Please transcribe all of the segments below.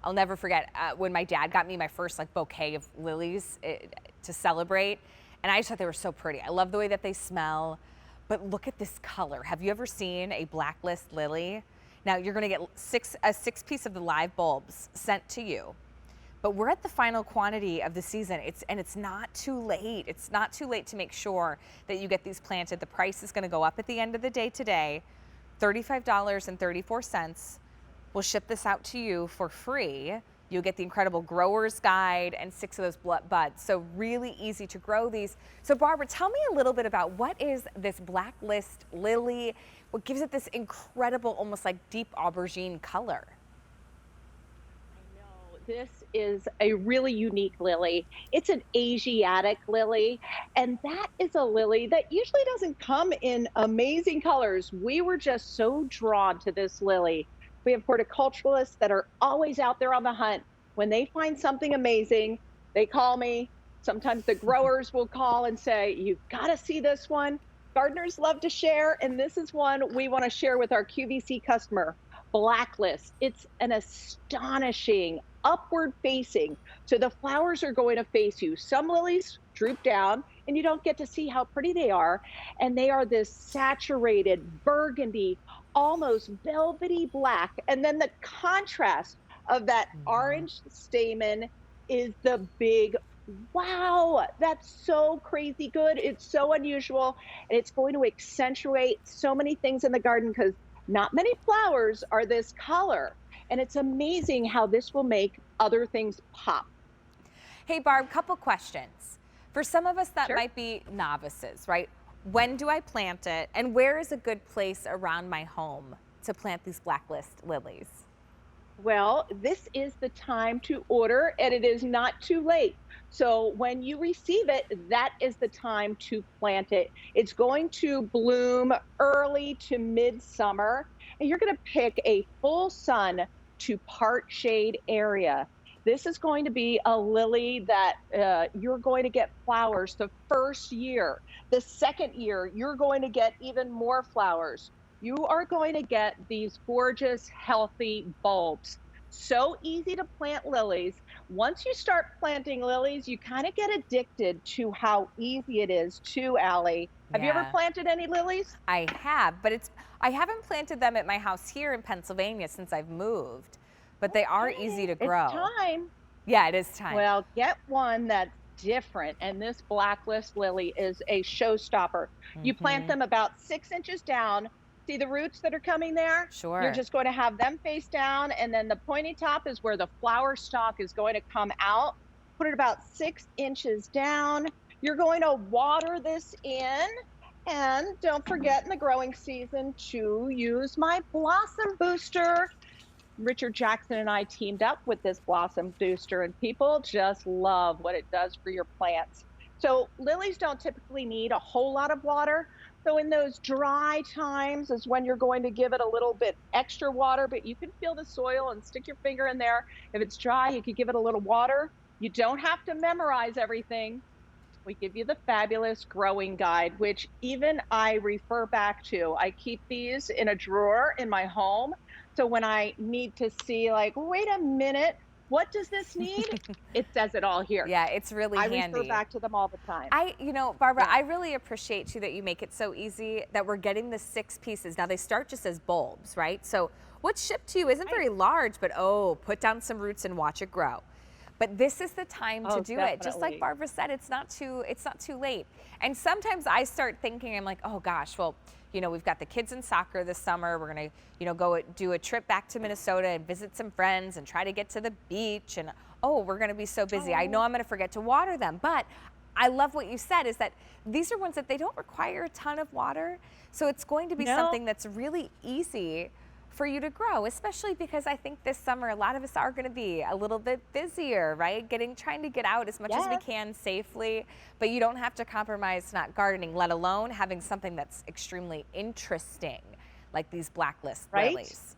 I'll never forget when my dad got me my first like bouquet of lilies to celebrate. And I just thought they were so pretty. I love the way that they smell, but look at this color. Have you ever seen a Blacklist lily? Now you're gonna get a six piece of the live bulbs sent to you. But we're at the final quantity of the season. It's not too late. It's not too late to make sure that you get these planted. The price is gonna go up at the end of the day today, $35.34. We'll ship this out to you for free. You'll get the incredible grower's guide and 6 of those buds. So really easy to grow these. So Barbara, tell me a little bit about what is this Blacklist lily? What gives it this incredible, almost like deep aubergine color? This is a really unique lily. It's an Asiatic lily, and that is a lily that usually doesn't come in amazing colors. We were just so drawn to this lily. We have horticulturalists that are always out there on the hunt. When they find something amazing, they call me. Sometimes the growers will call and say, "You've got to see this one." Gardeners love to share, and this is one we want to share with our QVC customer. Blacklist. It's an astonishing upward facing. So the flowers are going to face you. Some lilies droop down and you don't get to see how pretty they are. And they are this saturated burgundy, almost velvety black. And then the contrast of that orange stamen is the big wow, that's so crazy good. It's so unusual. And it's going to accentuate so many things in the garden because not many flowers are this color. And it's amazing how this will make other things pop. Hey Barb, couple questions. For some of us that Sure. might be novices, right? When do I plant it? And where is a good place around my home to plant these Blacklist lilies? Well, this is the time to order, and it is not too late. So when you receive it, that is the time to plant it. It's going to bloom early to midsummer, and you're going to pick a full sun to part shade area. This is going to be a lily that you're going to get flowers the first year. The second year, you're going to get even more flowers. You are going to get these gorgeous, healthy bulbs. So easy to plant lilies. Once you start planting lilies, you kind of get addicted to how easy it is too, Allie. Have you ever Yeah. planted any lilies? I have, but I haven't planted them at my house here in Pennsylvania since I've moved, but they are easy to grow. It's time. Yeah, it is time. Well, get one that's different, and this Blacklist lily is a showstopper. You plant them about 6 inches down. See the roots that are coming there? Sure. You're just going to have them face down, and then the pointy top is where the flower stalk is going to come out. Put it about 6 inches down. You're going to water this in, and don't forget in the growing season to use my blossom booster. Richard Jackson and I teamed up with this blossom booster, and people just love what it does for your plants. So lilies don't typically need a whole lot of water. So in those dry times is when you're going to give it a little bit extra water, but you can feel the soil and stick your finger in there. If it's dry, you could give it a little water. You don't have to memorize everything. We give you the fabulous growing guide, which even I refer back to. I keep these in a drawer in my home. So when I need to see like, wait a minute, what does this need? It says it all here. Yeah, it's really handy. I refer back to them all the time. Barbara, Yeah. I really appreciate too that you make it so easy that we're getting the 6 pieces. Now they start just as bulbs, right? So what's shipped to you isn't very large, but put down some roots and watch it grow. But this is the time to do it. Just like Definitely. Barbara said, it's not too late. And sometimes I start thinking, I'm like, oh gosh, well, we've got the kids in soccer this summer. We're gonna, go do a trip back to Minnesota and visit some friends and try to get to the beach. And we're gonna be so busy. I know I'm gonna forget to water them. But I love what you said is that these are ones that they don't require a ton of water. So it's going to be something that's really easy for you to grow, especially because I think this summer a lot of us are going to be a little bit busier, right? Trying to get out as much as we can safely, but you don't have to compromise not gardening, let alone having something that's extremely interesting, like these Blacklist lilies.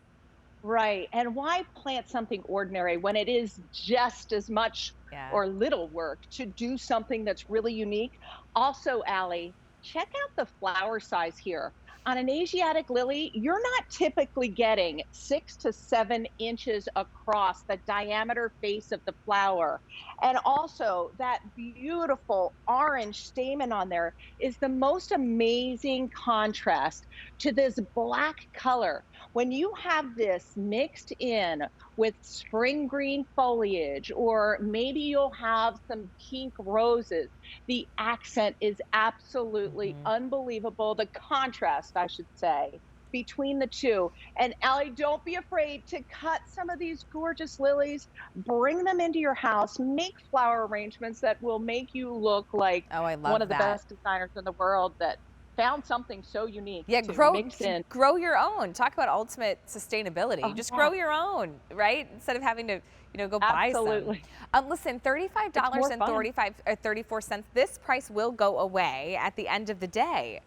Right. And why plant something ordinary when it is just as much or little work to do something that's really unique? Also, Allie, check out the flower size here. on an Asiatic lily, you're not typically getting 6 to 7 inches across the diameter face of the flower. And also, that beautiful orange stamen on there is the most amazing contrast to this black color. When you have this mixed in with spring green foliage, or maybe you'll have some pink roses, the accent is absolutely Mhm. unbelievable. The contrast, I should say, between the two. And Allie, don't be afraid to cut some of these gorgeous lilies, bring them into your house, make flower arrangements that will make you look like Oh, I one love of the that. best designers in the world that found something so unique Yeah, to mix in. grow your own. Talk about ultimate sustainability. Oh, Just grow yeah, your own, right? Instead of having to, go buy some. absolutely. Listen, $35 It's more and fun. 34 cents. This price will go away at the end of the day.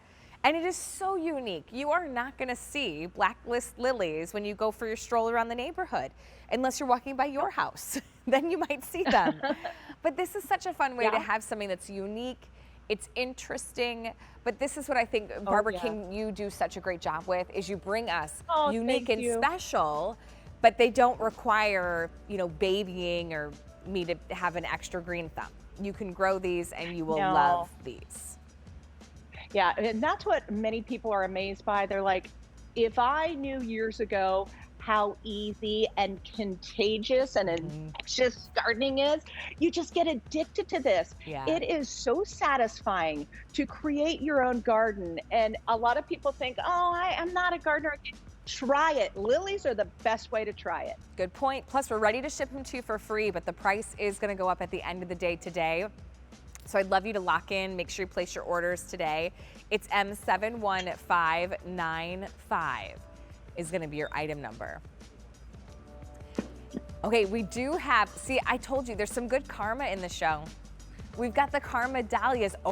And it is so unique. You are not going to see blacklist lilies when you go for your stroll around the neighborhood, unless you're walking by your house. Then you might see them. But this is such a fun way to Yeah. have something that's unique. It's interesting, but this is what I think, Oh, Barbara yeah. King, you do such a great job with, is you bring us Oh, unique thank and you. special, but they don't require, babying or me to have an extra green thumb. You can grow these and you will love No. these. Yeah, and that's what many people are amazed by. They're like, if I knew years ago how easy and contagious and Mhm. infectious gardening is, you just get addicted to this. Yeah. It is so satisfying to create your own garden. And a lot of people think, oh, I'm not a gardener. Try it. Lilies are the best way to try it. Good point. Plus, we're ready to ship them to you for free, but the price is going to go up at the end of the day today. So I'd love you to lock in. Make sure you place your orders today. It's M71595 is going to be your item number. Okay, we do have, see, I told you there's some good karma in the show. We've got the Karma Dahlias.